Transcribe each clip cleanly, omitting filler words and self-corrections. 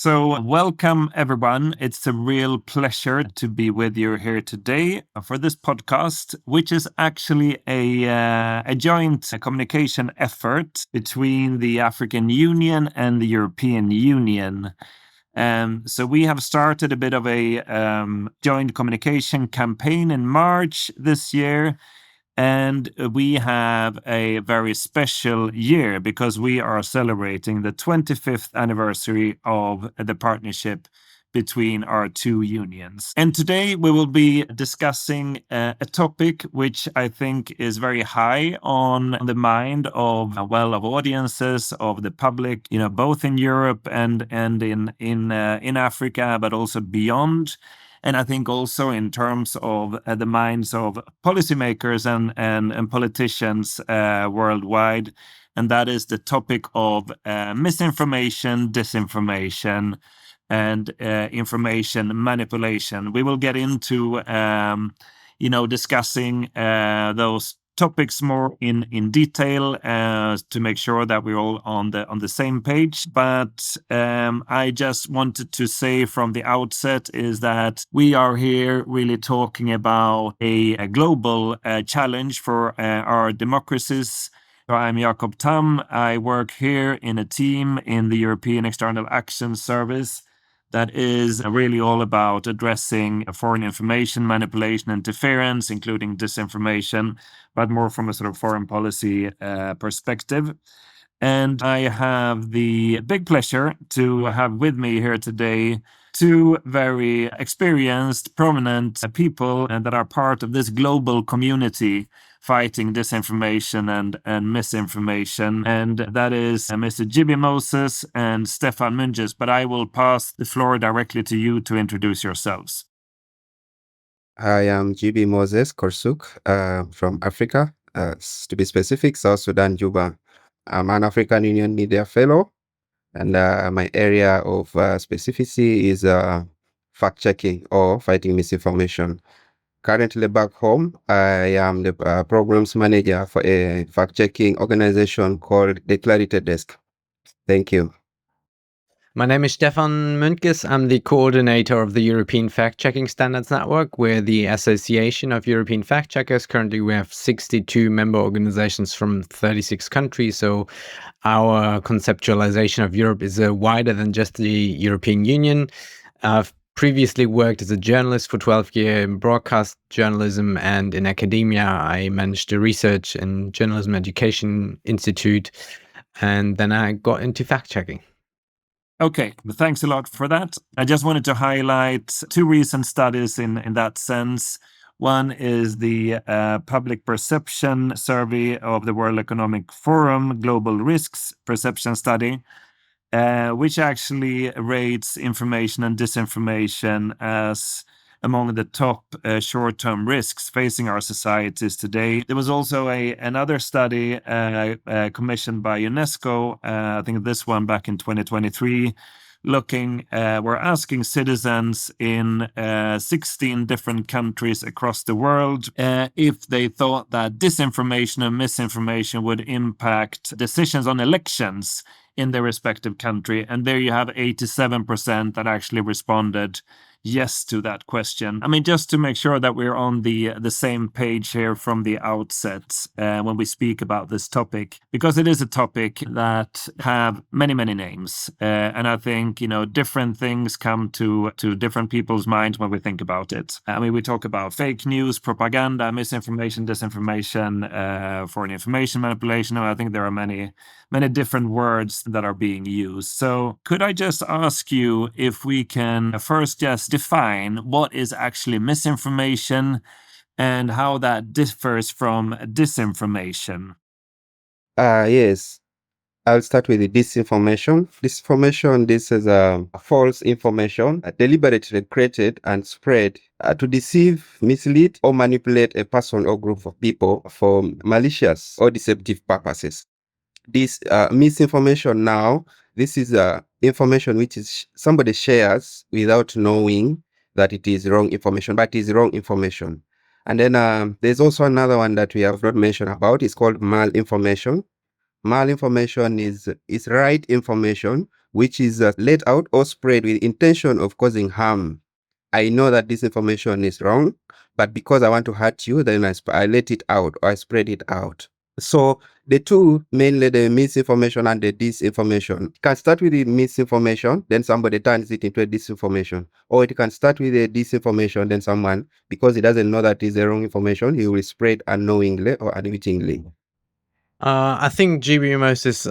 So welcome everyone. It's a real pleasure to be with you here today for this podcast, which is actually a joint communication effort between the African Union and the European Union. So we have started a bit of a joint communication campaign in March this year. And we have a very special year because we are celebrating the 25th anniversary of the partnership between our two unions. And today we will be discussing a topic which I think is very high on the mind of audiences, of the public, both in Europe and in Africa, but also beyond. And I think also in terms of the minds of policymakers and politicians worldwide. And that is the topic of misinformation, disinformation, and information manipulation. We will get into, discussing those topics more in detail to make sure that we're all on the same page. But I just wanted to say from the outset is that we are here really talking about a global challenge for our democracies. So I'm Jakob Tam. I work here in a team in the European External Action Service that is really all about addressing foreign information manipulation, interference, including disinformation, but more from a sort of foreign policy perspective. And I have the big pleasure to have with me here today two very experienced, prominent people that are part of this global community fighting disinformation and misinformation. And that is Mr. Gibi Moses and Stefan Munges. But I will pass the floor directly to you to introduce yourselves. I am Gibi Moses Korsuk from Africa, to be specific, South Sudan, Juba. I'm an African Union Media Fellow, and my area of specificity is fact-checking or fighting misinformation. Currently back home, I am the programs manager for a fact-checking organization called the Clarity Desk. Thank you. My name is Stefan Müntges. I'm the coordinator of the European Fact-Checking Standards Network. We're the Association of European Fact-Checkers. Currently, we have 62 member organizations from 36 countries. So our conceptualization of Europe is wider than just the European Union. I've previously worked as a journalist for 12 years in broadcast journalism, and in academia, I managed the Research and Journalism Education Institute. And then I got into fact-checking. Okay, thanks a lot for that. I just wanted to highlight two recent studies in that sense. One is the Public Perception Survey of the World Economic Forum Global Risks Perception Study, which actually rates information and disinformation as among the top short-term risks facing our societies today. There was also another study commissioned by UNESCO, I think this one back in 2023, we're asking citizens in 16 different countries across the world if they thought that disinformation and misinformation would impact decisions on elections in their respective country. And there you have 87% that actually responded yes to that question. I mean, just to make sure that we're on the same page here from the outset when we speak about this topic, because it is a topic that have many, many names. And I think, different things come to different people's minds when we think about it. I mean, we talk about fake news, propaganda, misinformation, disinformation, foreign information manipulation. I think there are many different words that are being used. So could I just ask you if we can first just define what is actually misinformation and how that differs from disinformation? Yes. I'll start with the disinformation. Disinformation, this is false information deliberately created and spread to deceive, mislead, or manipulate a person or group of people for malicious or deceptive purposes. This misinformation now, this is information which is somebody shares without knowing that it is wrong information, but it is wrong information. And then there's also another one that we have not mentioned about. It's called malinformation. Malinformation is right information which is let out or spread with intention of causing harm. I know that this information is wrong, but because I want to hurt you, then I let it out or I spread it out. So the two, mainly the misinformation and the disinformation, can start with the misinformation, then somebody turns it into a disinformation. Or it can start with a disinformation, then someone, because he doesn't know that is the wrong information, he will spread unknowingly or unwittingly. I think GB Moses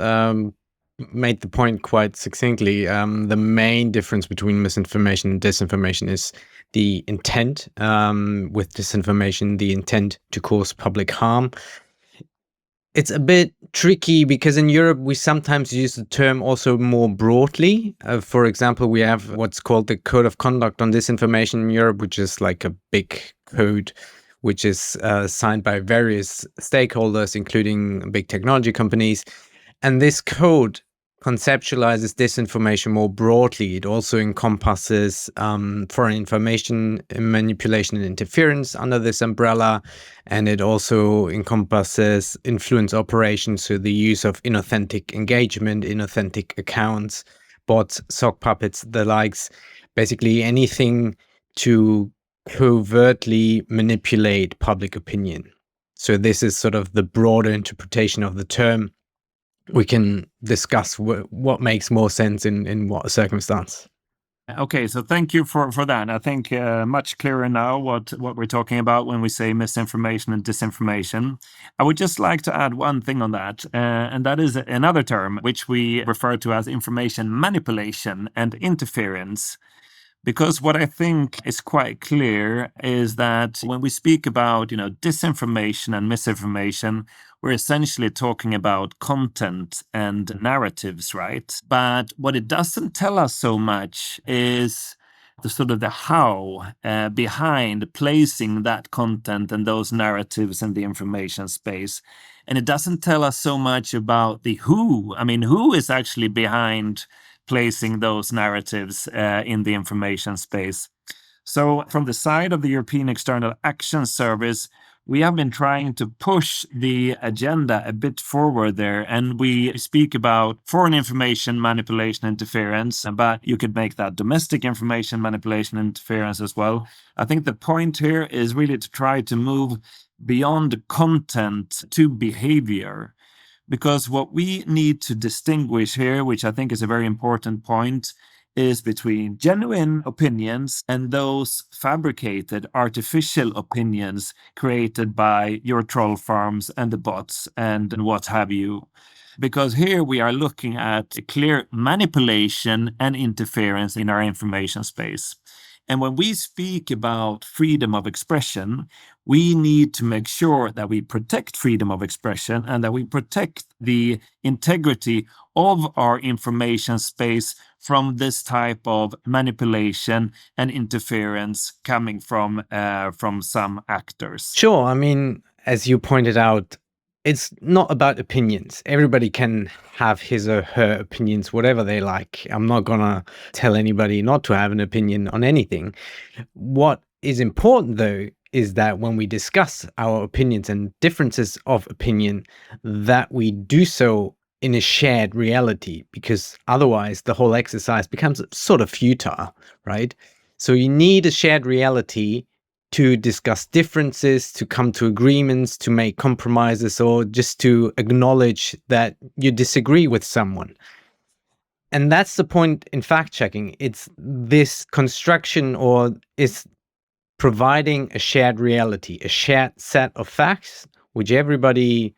made the point quite succinctly. The main difference between misinformation and disinformation is the intent. With disinformation, the intent to cause public harm. It's a bit tricky because in Europe, we sometimes use the term also more broadly. For example, we have what's called the Code of Conduct on Disinformation in Europe, which is like a big code which is signed by various stakeholders, including big technology companies. And this code conceptualizes disinformation more broadly. It also encompasses foreign information manipulation and interference under this umbrella. And it also encompasses influence operations, so the use of inauthentic engagement, inauthentic accounts, bots, sock puppets, the likes, basically anything to covertly manipulate public opinion. So this is sort of the broader interpretation of the term. We can discuss what makes more sense in what circumstance. Okay, so thank you for that. I think much clearer now what we're talking about when we say misinformation and disinformation. I would just like to add one thing on that, and that is another term which we refer to as information manipulation and interference. Because what I think is quite clear is that when we speak about, disinformation and misinformation, we're essentially talking about content and narratives, right? But what it doesn't tell us so much is the how behind placing that content and those narratives in the information space. And it doesn't tell us so much about the who. I mean, who is actually behind placing those narratives in the information space. So from the side of the European External Action Service, we have been trying to push the agenda a bit forward there. And we speak about foreign information manipulation interference, but you could make that domestic information manipulation interference as well. I think the point here is really to try to move beyond content to behavior. Because what we need to distinguish here, which I think is a very important point, is between genuine opinions and those fabricated artificial opinions created by your troll farms and the bots and what have you. Because here we are looking at a clear manipulation and interference in our information space. And when we speak about freedom of expression, we need to make sure that we protect freedom of expression and that we protect the integrity of our information space from this type of manipulation and interference coming from some actors. Sure. I mean, as you pointed out, it's not about opinions. Everybody can have his or her opinions, whatever they like. I'm not going to tell anybody not to have an opinion on anything. What is important, though, is that when we discuss our opinions and differences of opinion, that we do so in a shared reality, because otherwise the whole exercise becomes sort of futile, right? So you need a shared reality to discuss differences, to come to agreements, to make compromises, or just to acknowledge that you disagree with someone. And that's the point in fact-checking. It's this construction, or it's providing a shared reality, a shared set of facts, which everybody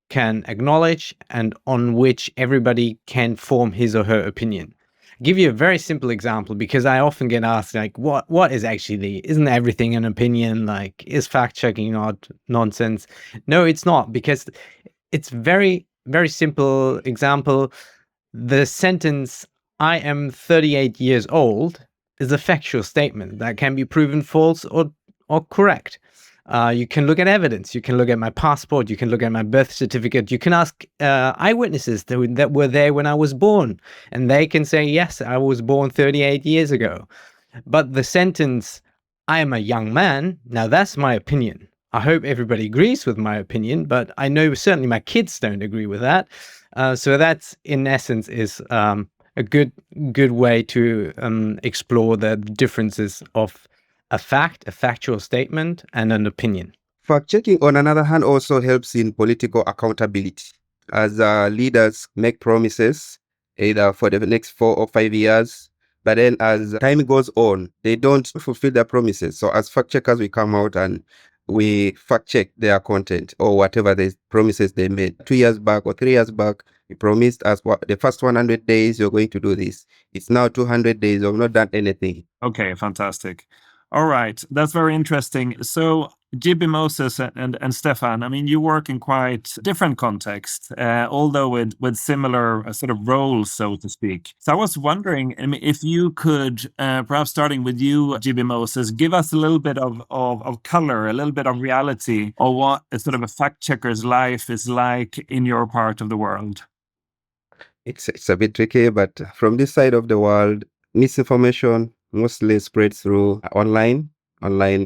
can acknowledge and on which everybody can form his or her opinion. Give you a very simple example, because I often get asked, like, what is actually, isn't everything an opinion? Like, is fact-checking not nonsense? No, it's not, because it's very, very simple example. The sentence, I am 38 years old, is a factual statement that can be proven false or correct. You can look at evidence. You can look at my passport. You can look at my birth certificate. You can ask eyewitnesses that were there when I was born, and they can say, yes, I was born 38 years ago. But the sentence, I am a young man, now that's my opinion. I hope everybody agrees with my opinion, but I know certainly my kids don't agree with that. So that's, in essence, is a good way to explore the differences of a factual statement, and an opinion. Fact-checking, on another hand, also helps in political accountability. As leaders make promises, either for the next 4 or 5 years, but then as time goes on, they don't fulfill their promises. So as fact-checkers, we come out and we fact-check their content or whatever the promises they made 2 years back or 3 years back. You promised us the first 100 days you're going to do this. It's now 200 days, you've not done anything. Okay, fantastic. All right, that's very interesting. So, GB Moses and Stefan, I mean, you work in quite different contexts, although with similar sort of roles, so to speak. So I was wondering, I mean, if you could, perhaps starting with you, GB Moses, give us a little bit of color, a little bit of reality of what a sort of a fact checker's life is like in your part of the world. It's a bit tricky, but from this side of the world, misinformation mostly spreads through online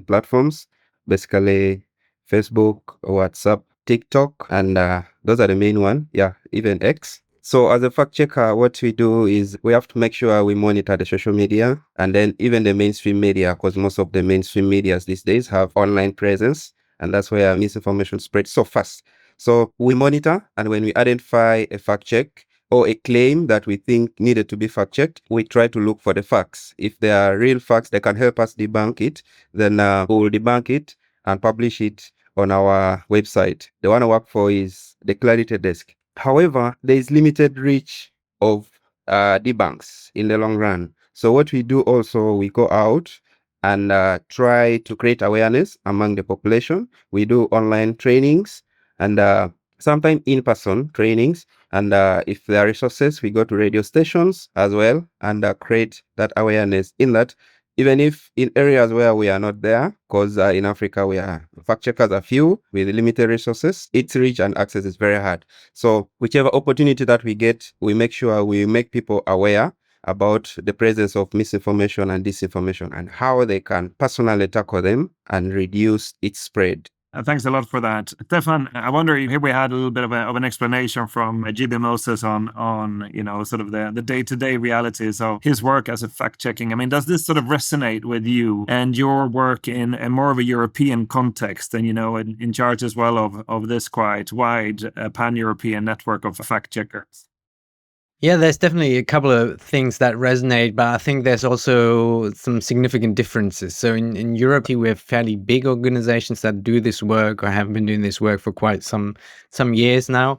platforms, basically Facebook, WhatsApp, TikTok, and those are the main one. Yeah, even X. So as a fact checker, what we do is we have to make sure we monitor the social media and then even the mainstream media, because most of the mainstream medias these days have online presence, and that's where misinformation spreads so fast. So we monitor, and when we identify a fact check or a claim that we think needed to be fact-checked, we try to look for the facts. If there are real facts that can help us debunk it, then we will debunk it and publish it on our website. The one I work for is the Clarity Desk. However, there is limited reach of debunks in the long run. So what we do also, we go out and try to create awareness among the population. We do online trainings and sometimes in-person trainings. And if there are resources, we go to radio stations as well and create that awareness in that, even if in areas where we are not there, because in Africa, fact checkers are few with limited resources, its reach and access is very hard. So whichever opportunity that we get, we make sure we make people aware about the presence of misinformation and disinformation and how they can personally tackle them and reduce its spread. Thanks a lot for that, Stefan. I wonder, here we had a little bit of an explanation from GB Moses on sort of the day-to-day realities of his work as a fact-checking. I mean, does this sort of resonate with you and your work in more of a European context, and in charge as well of this quite wide pan-European network of fact-checkers? Yeah, there's definitely a couple of things that resonate, but I think there's also some significant differences. So in Europe, we have fairly big organizations that do this work or have been doing this work for quite some years now.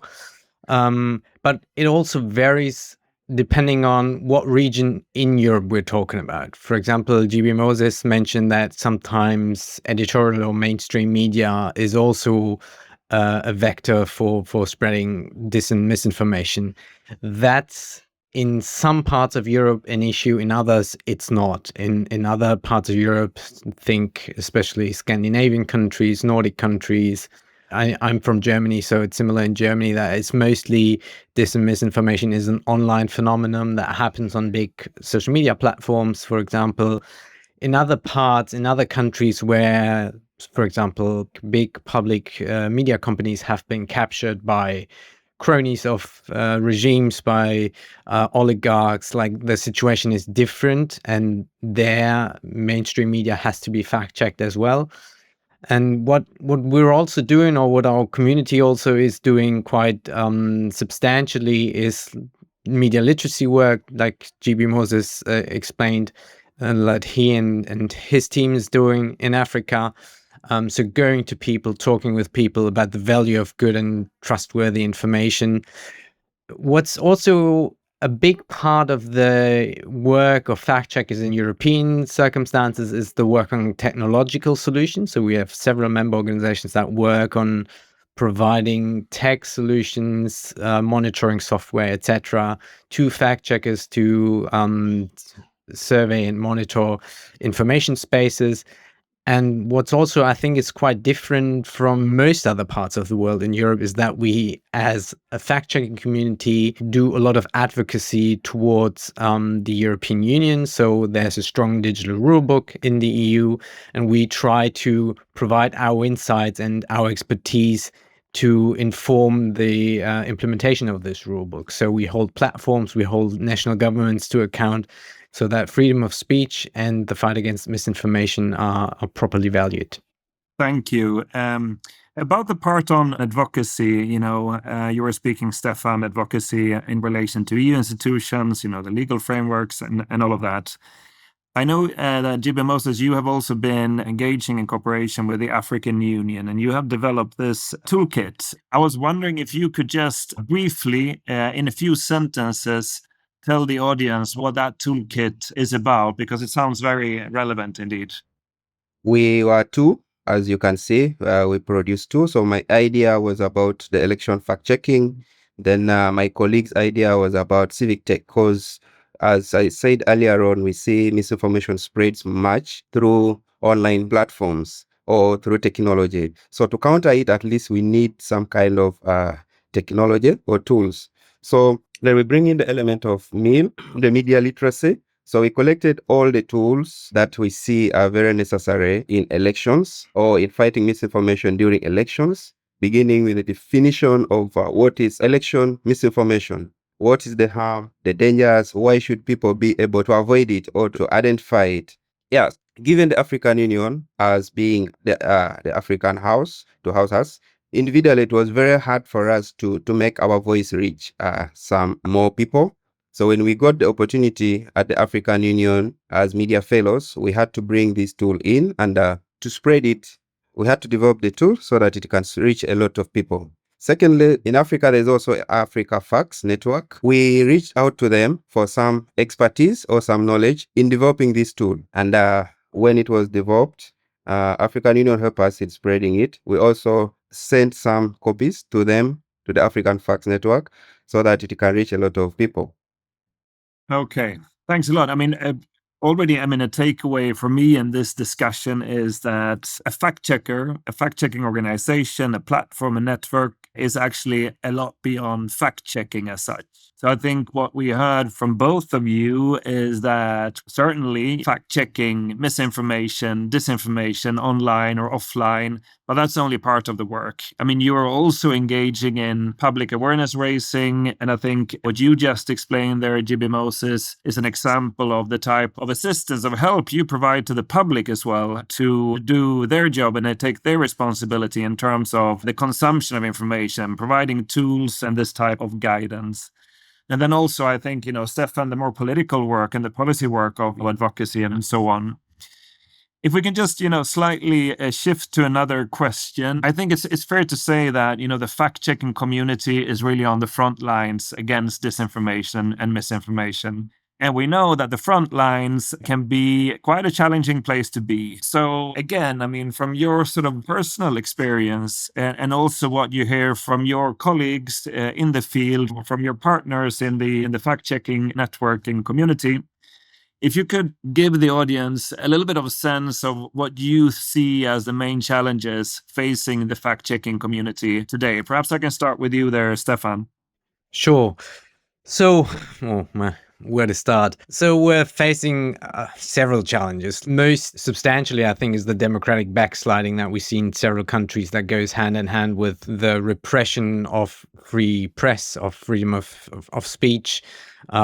But it also varies depending on what region in Europe we're talking about. For example, GB Moses mentioned that sometimes editorial or mainstream media is also a vector for spreading dis and misinformation. That's in some parts of Europe an issue, in others it's not. In other parts of Europe, think especially Scandinavian countries, Nordic countries. I'm from Germany, so it's similar in Germany, that it's mostly dis and misinformation is an online phenomenon that happens on big social media platforms, for example. In other countries where, for example, big public media companies have been captured by cronies of regimes, by oligarchs, like the situation is different, and their mainstream media has to be fact-checked as well. And what we're also doing, or what our community also is doing quite substantially, is media literacy work, like GB Moses explained, that he and his team is doing in Africa. So going to people, talking with people about the value of good and trustworthy information. What's also a big part of the work of fact checkers in European circumstances is the work on technological solutions. So we have several member organizations that work on providing tech solutions, monitoring software, etc., to fact checkers to survey and monitor information spaces. And what's also, I think, is quite different from most other parts of the world in Europe is that we, as a fact-checking community, do a lot of advocacy towards the European Union. So there's a strong digital rulebook in the EU, and we try to provide our insights and our expertise to inform the implementation of this rule book. So we hold platforms, we hold national governments to account so that freedom of speech and the fight against misinformation are properly valued. Thank you. About the part on advocacy, you were speaking, Stefan, advocacy in relation to EU institutions, the legal frameworks and all of that. I know that GB Moses, you have also been engaging in cooperation with the African Union, and you have developed this toolkit. I was wondering if you could just briefly, in a few sentences, tell the audience what that toolkit is about, because it sounds very relevant indeed. We were two, as you can see, we produced two. So my idea was about the election fact-checking. Then my colleague's idea was about civic tech, because as I said earlier on, we see misinformation spreads much through online platforms or through technology. So to counter it, at least we need some kind of technology or tools. So then we bring in the element of the media literacy. So we collected all the tools that we see are very necessary in elections or in fighting misinformation during elections, beginning with the definition of what is election misinformation. What is the harm, the dangers, why should people be able to avoid it or to identify it? Yes, given the African Union as being the African house to house us, individually it was very hard for us to make our voice reach some more people. So when we got the opportunity at the African Union as media fellows, we had to bring this tool in and to spread it, we had to develop the tool so that it can reach a lot of people. Secondly, in Africa, there's also Africa Facts Network. We reached out to them for some expertise or some knowledge in developing this tool. And when it was developed, African Union helped us in spreading it. We also sent some copies to them, to the African Facts Network, so that it can reach a lot of people. Okay, thanks a lot. Already, a takeaway for me in this discussion is that a fact-checking organization, a platform, a network is actually a lot beyond fact-checking as such. So I think what we heard from both of you is that certainly fact-checking misinformation, disinformation online or offline, but that's only part of the work. You are also engaging in public awareness raising, and I think what you just explained there, GB Moses, is an example of the type of assistance, of help you provide to the public as well to do their job and they take their responsibility in terms of the consumption of information, providing tools and this type of guidance. And then also, I think, Stefan, the more political work and the policy work of advocacy and so on. If we can just, slightly shift to another question, I think it's fair to say that, the fact-checking community is really on the front lines against disinformation and misinformation. And we know that the front lines can be quite a challenging place to be. So again, from your sort of personal experience and also what you hear from your colleagues in the field, from your partners in the fact-checking networking community, if you could give the audience a little bit of a sense of what you see as the main challenges facing the fact-checking community today. Perhaps I can start with you there, Stefan. Sure. So, where to start? So we're facing several challenges. Most substantially, I think, is the democratic backsliding that we see in several countries that goes hand in hand with the repression of free press, of freedom of speech.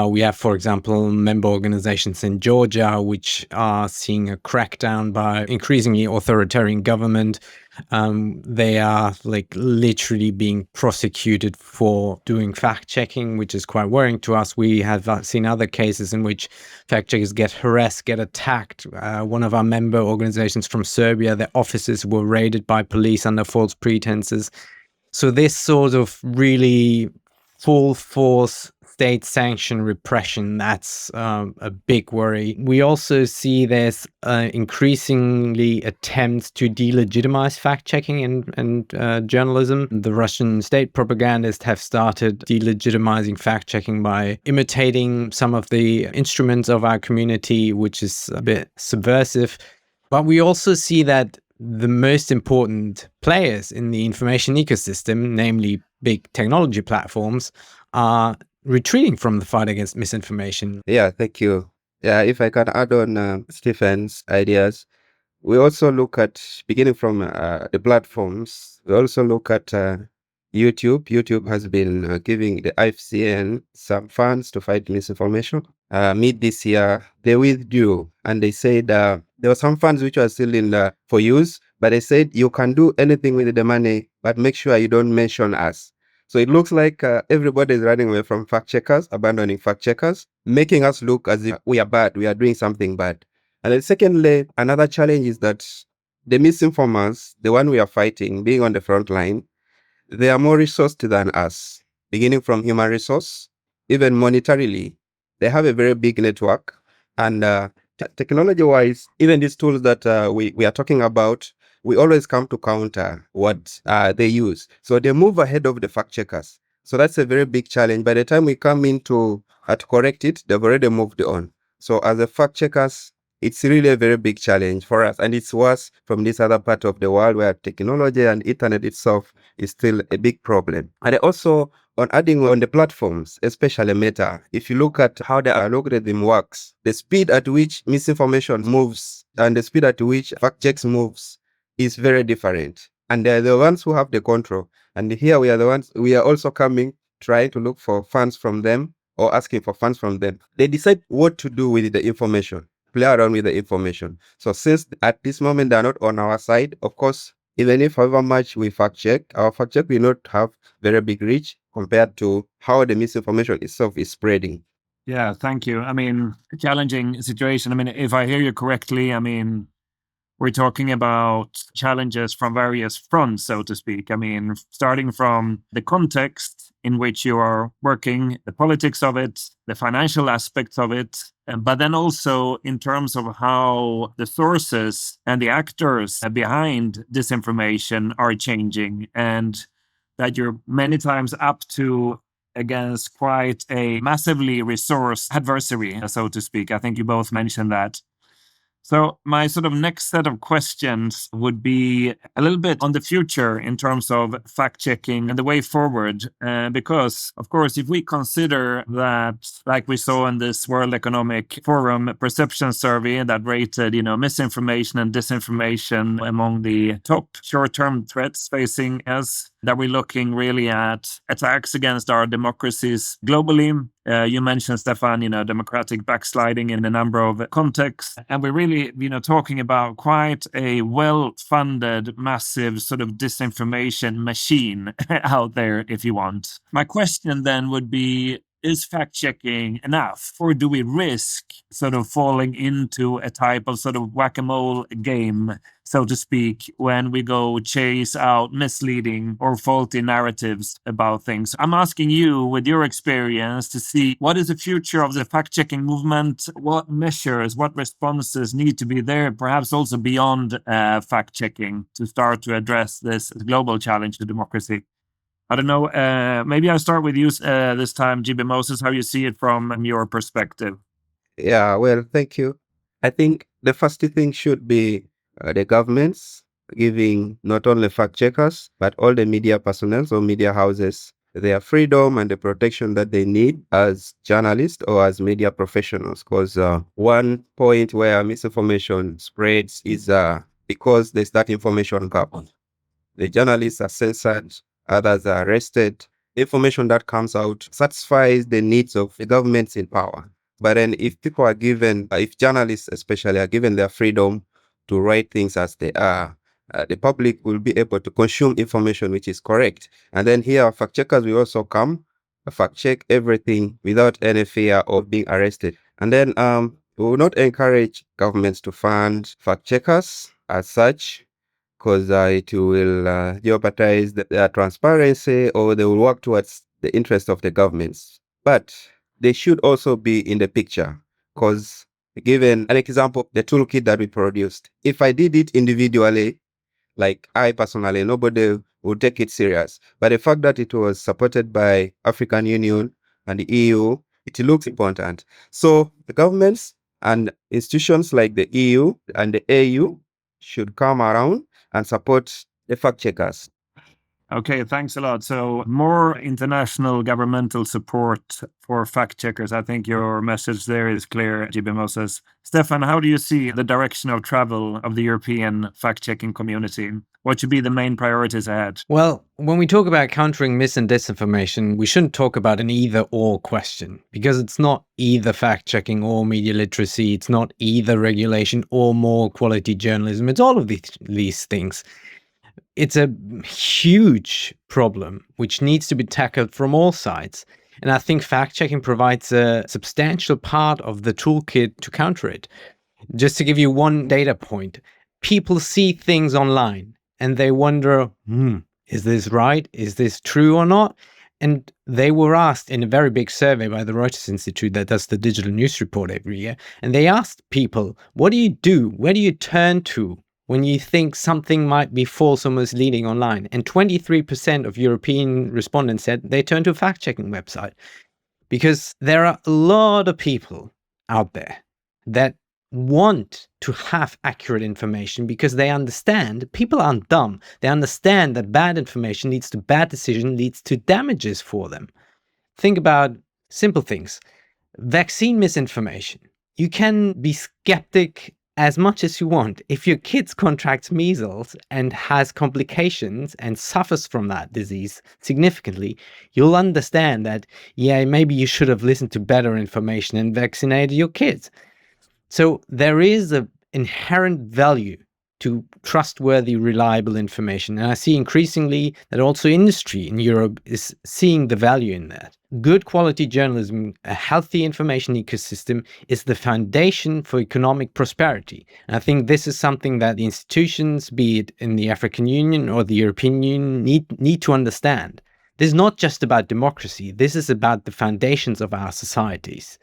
We have, for example, member organizations in Georgia, which are seeing a crackdown by increasingly authoritarian government. They are literally being prosecuted for doing fact checking, which is quite worrying to us. We have seen other cases in which fact checkers get harassed, get attacked. One of our member organizations from Serbia, their offices were raided by police under false pretenses. So this sort of really full force state sanctioned repression, that's a big worry. We also see there's increasingly attempts to delegitimize fact-checking and journalism. The Russian state propagandists have started delegitimizing fact-checking by imitating some of the instruments of our community, which is a bit subversive. But we also see that the most important players in the information ecosystem, namely big technology platforms, are retreating from the fight against misinformation. Yeah, thank you. Yeah, if I can add on Stephen's ideas, we also look at, beginning from the platforms, we also look at YouTube has been giving the IFCN some funds to fight misinformation. Mid this year, they withdrew and they said there were some funds which were still in for use, but they said you can do anything with the money, but make sure you don't mention us. So it looks like everybody is running away from fact checkers, abandoning fact checkers, making us look as if we are bad, we are doing something bad. And then secondly, another challenge is that the misinformers, the one we are fighting, being on the front line, they are more resourced than us, beginning from human resource, even monetarily. They have a very big network. And technology-wise, even these tools that we are talking about, we always come to counter what they use. So they move ahead of the fact checkers. So that's a very big challenge. By the time we come in to correct it, they've already moved on. So as a fact checkers, it's really a very big challenge for us. And it's worse from this other part of the world where technology and internet itself is still a big problem. And also on adding on the platforms, especially Meta, if you look at how the algorithm works, the speed at which misinformation moves and the speed at which fact checks moves is very different. And they're the ones who have the control. And here we are the ones, we are also coming, trying to look for funds from them or asking for funds from them. They decide what to do with the information, play around with the information. So since at this moment they're not on our side, of course, even if however much we fact check, our fact check will not have very big reach compared to how the misinformation itself is spreading. Yeah, thank you. I mean, challenging situation. I mean, if I hear you correctly, I mean, we're talking about challenges from various fronts, so to speak. I mean, starting from the context in which you are working, the politics of it, the financial aspects of it, but then also in terms of how the sources and the actors behind disinformation are changing, and that you're many times up to against quite a massively resourced adversary, so to speak. I think you both mentioned that. So my sort of next set of questions would be a little bit on the future in terms of fact checking and the way forward. Because, of course, if we consider that, like we saw in this World Economic Forum perception survey that rated, misinformation and disinformation among the top short-term threats facing us, that we're looking really at attacks against our democracies globally. You mentioned, Stefan, democratic backsliding in a number of contexts. And we're really, talking about quite a well-funded, massive sort of disinformation machine out there, if you want. My question then would be, is fact-checking enough? Or do we risk sort of falling into a type of sort of whack-a-mole game, so to speak, when we go chase out misleading or faulty narratives about things? I'm asking you, with your experience, to see what is the future of the fact-checking movement, what measures, what responses need to be there, perhaps also beyond fact-checking, to start to address this global challenge to democracy. I don't know, maybe I'll start with you this time, GB Moses, how you see it from your perspective. Yeah, well, thank you. I think the first thing should be the governments giving not only fact checkers, but all the media personnel or media houses their freedom and the protection that they need as journalists or as media professionals. Because one point where misinformation spreads is because there's that information gap. The journalists are censored, others are arrested. The information that comes out satisfies the needs of the governments in power. But then if people are given, if journalists especially are given their freedom to write things as they are, the public will be able to consume information which is correct. And then here, fact checkers will also come, fact check everything without any fear of being arrested. And then we will not encourage governments to fund fact checkers as such, because it will jeopardize their transparency, or they will work towards the interest of the governments. But they should also be in the picture, because given an example, the toolkit that we produced, if I did it individually, like I personally, nobody would take it serious. But the fact that it was supported by African Union and the EU, it looks important. So the governments and institutions like the EU and the AU should come around and support the fact checkers. Okay, thanks a lot. So, more international governmental support for fact checkers. I think your message there is clear, GB Moses. Stefan, how do you see the direction of travel of the European fact checking community? What should be the main priorities ahead? Well, when we talk about countering mis and disinformation, we shouldn't talk about an either or question, because it's not either fact checking or media literacy. It's not either regulation or more quality journalism. It's all of these things. It's a huge problem which needs to be tackled from all sides. And I think fact checking provides a substantial part of the toolkit to counter it. Just to give you one data point, people see things online and they wonder, is this right? Is this true or not? And they were asked in a very big survey by the Reuters Institute that does the digital news report every year. And they asked people, what do you do? Where do you turn to when you think something might be false or misleading online? And 23% of European respondents said they turn to a fact-checking website, because there are a lot of people out there that want to have accurate information because they understand people aren't dumb. They understand that bad information leads to bad decision, leads to damages for them. Think about simple things. Vaccine misinformation. You can be skeptic as much as you want. If your kid contracts measles and has complications and suffers from that disease significantly, you'll understand that, yeah, maybe you should have listened to better information and vaccinated your kids. So there is an inherent value to trustworthy, reliable information. And I see increasingly that also industry in Europe is seeing the value in that. Good quality journalism, a healthy information ecosystem, is the foundation for economic prosperity. And I think this is something that the institutions, be it in the African Union or the European Union, need to understand. This is not just about democracy. This is about the foundations of our societies.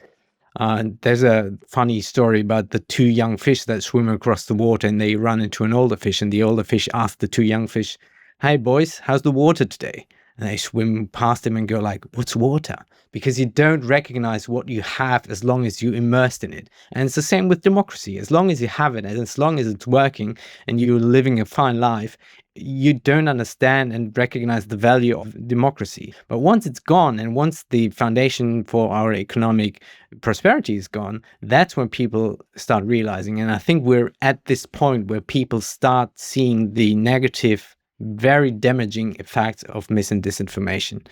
There's a funny story about the two young fish that swim across the water, and they run into an older fish, and the older fish asks the two young fish, "Hey boys, how's the water today?" And they swim past him and go like, "What's water?" Because you don't recognize what you have as long as you're immersed in it. And it's the same with democracy. As long as you have it, and as long as it's working and you're living a fine life, you don't understand and recognize the value of democracy. But once it's gone, and once the foundation for our economic prosperity is gone, that's when people start realizing. And I think we're at this point where people start seeing the negative, very damaging effects of mis and disinformation.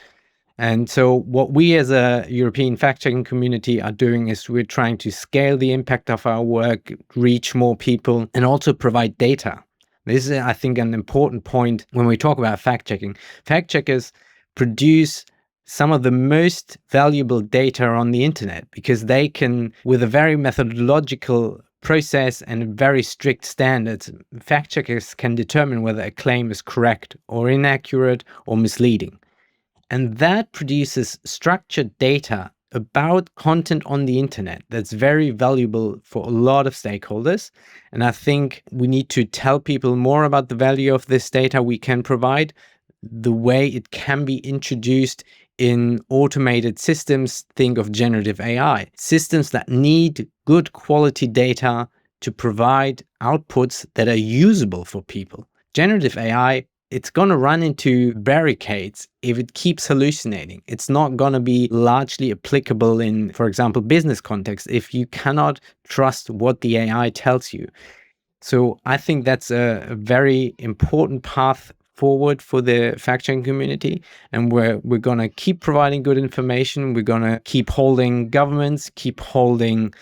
And so what we as a European fact-checking community are doing is we're trying to scale the impact of our work, reach more people, and also provide data. This is, I think, an important point when we talk about fact-checking. Fact-checkers produce some of the most valuable data on the internet because they can, with a very methodological process and very strict standards, fact-checkers can determine whether a claim is correct or inaccurate or misleading. And that produces structured data about content on the internet that's very valuable for a lot of stakeholders. And I think we need to tell people more about the value of this data we can provide, the way it can be introduced in automated systems. Think of generative AI, systems that need good quality data to provide outputs that are usable for people. Generative AI, it's going to run into barricades if it keeps hallucinating. It's not going to be largely applicable in, for example, business context if you cannot trust what the AI tells you. So I think that's a very important path forward for the fact-checking community. And we're going to keep providing good information. We're going to keep holding governments, keep holding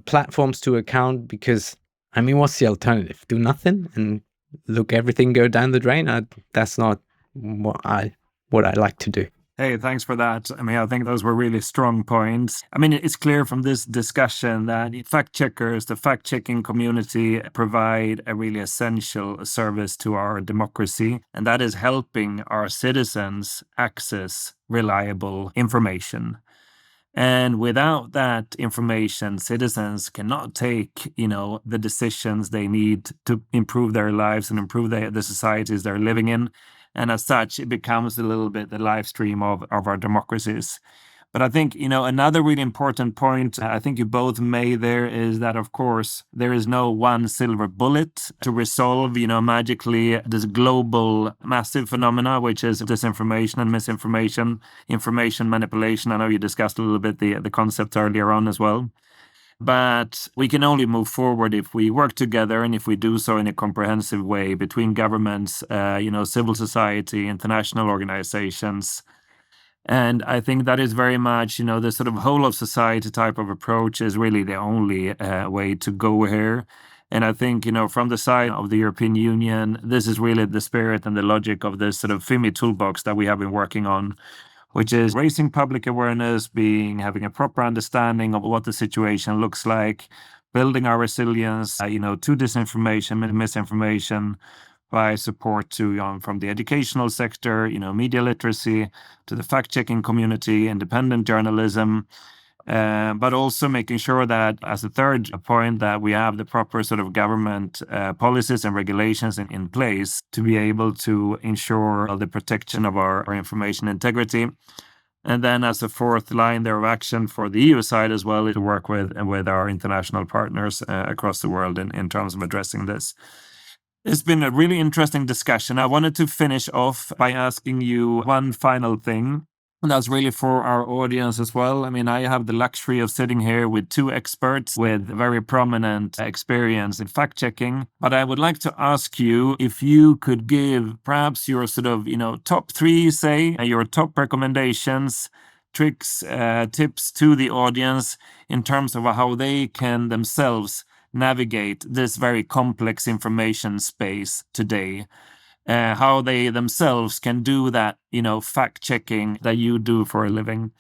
platforms to account, because, I mean, what's the alternative? Do nothing and look everything go down the drain? That's not what I like to do. Hey, thanks for that. I mean, I think those were really strong points. I mean, it's clear from this discussion that fact checkers, the fact checking community, provide a really essential service to our democracy, and that is helping our citizens access reliable information. And without that information, citizens cannot take, the decisions they need to improve their lives and improve the societies they're living in. And as such, it becomes a little bit the live stream of our democracies. But I think, another really important point I think you both made there is that, of course, there is no one silver bullet to resolve, magically this global massive phenomena, which is disinformation and misinformation, information manipulation. I know you discussed a little bit the concept earlier on as well. But we can only move forward if we work together and if we do so in a comprehensive way between governments, civil society, international organizations. And I think that is very much, the sort of whole of society type of approach is really the only way to go here. And I think, from the side of the European Union, this is really the spirit and the logic of this sort of FIMI toolbox that we have been working on, which is raising public awareness, having a proper understanding of what the situation looks like, building our resilience, to disinformation and misinformation, by support to from the educational sector, media literacy, to the fact-checking community, independent journalism, but also making sure that, as a third point, that we have the proper sort of government policies and regulations in place to be able to ensure the protection of our information integrity. And then, as a fourth line there of action for the EU side as well, is to work with our international partners across the world in terms of addressing this. It's been a really interesting discussion. I wanted to finish off by asking you one final thing. And that's really for our audience as well. I mean, I have the luxury of sitting here with two experts with very prominent experience in fact checking. But I would like to ask you if you could give perhaps your sort of, top three, say, your top recommendations, tricks, tips to the audience in terms of how they can themselves navigate this very complex information space today. How they themselves can do that, fact checking that you do for a living.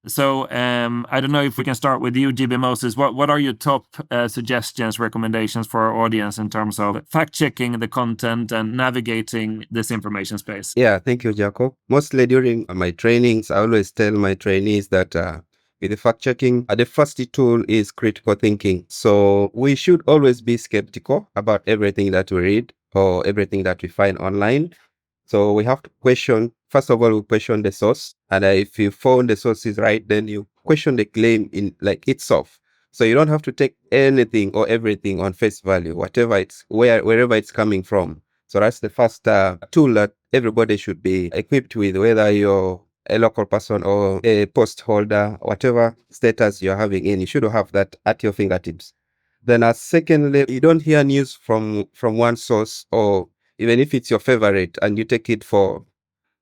So I don't know if we can start with you, GB Moses. What are your top suggestions, recommendations for our audience in terms of fact checking the content and navigating this information space? Yeah, thank you, Jacob. Mostly during my trainings, I always tell my trainees that with the fact checking, the first tool is critical thinking. So we should always be skeptical about everything that we read or everything that we find online. So we have to question, first of all, we question the source. And if you found the source is right, then you question the claim in itself. So you don't have to take anything or everything on face value, wherever it's coming from. So that's the first tool that everybody should be equipped with, whether you're a local person or a post holder, whatever status you're having in, you should have that at your fingertips. Then secondly, you don't hear news from one source, or even if it's your favorite and you take it for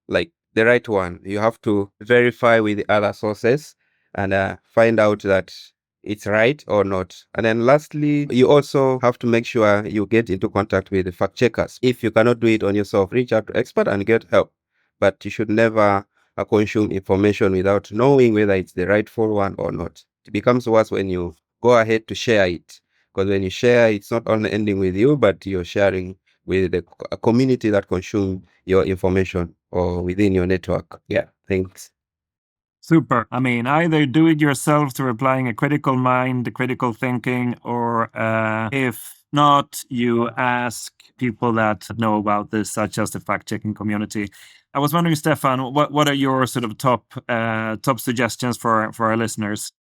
the right one, you have to verify with the other sources and find out that it's right or not. And then lastly, you also have to make sure you get into contact with the fact checkers. If you cannot do it on yourself, reach out to expert and get help. But you should never consume information without knowing whether it's the rightful one or not. It becomes worse when you go ahead to share it. Because when you share, it's not only ending with you, but you're sharing with the community that consume your information or within your network. Yeah, thanks. Super. I mean, either do it yourself through applying a critical mind, critical thinking, or if not, you ask people that know about this, such as the fact-checking community. I was wondering, Stefan, what are your sort of top suggestions for our listeners?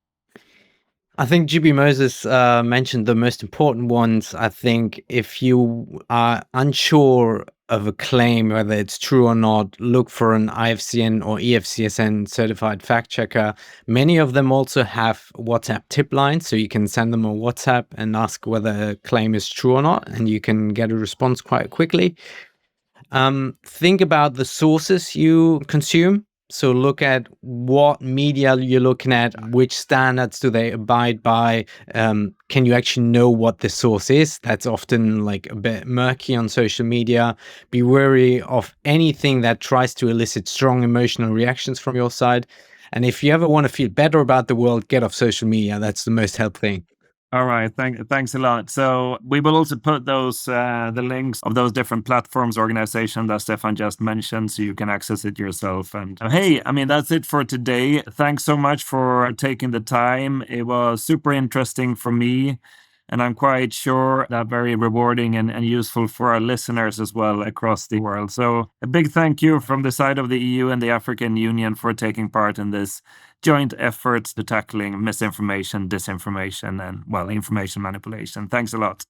I think GB Moses mentioned the most important ones. I think if you are unsure of a claim, whether it's true or not, look for an IFCN or EFCSN certified fact checker. Many of them also have WhatsApp tip lines, so you can send them a WhatsApp and ask whether a claim is true or not, and you can get a response quite quickly. Think about the sources you consume. So look at what media you're looking at, which standards do they abide by? Can you actually know what the source is? That's often a bit murky on social media. Be wary of anything that tries to elicit strong emotional reactions from your side. And if you ever want to feel better about the world, get off social media. That's the most helpful thing. All right, thanks a lot. So we will also put those the links of those different platforms, organizations that Stefan just mentioned, so you can access it yourself. And hey, I mean, that's it for today. Thanks so much for taking the time. It was super interesting for me. And I'm quite sure that very rewarding and useful for our listeners as well across the world. So a big thank you from the side of the EU and the African Union for taking part in this joint effort to tackling misinformation, disinformation, and, well, information manipulation. Thanks a lot.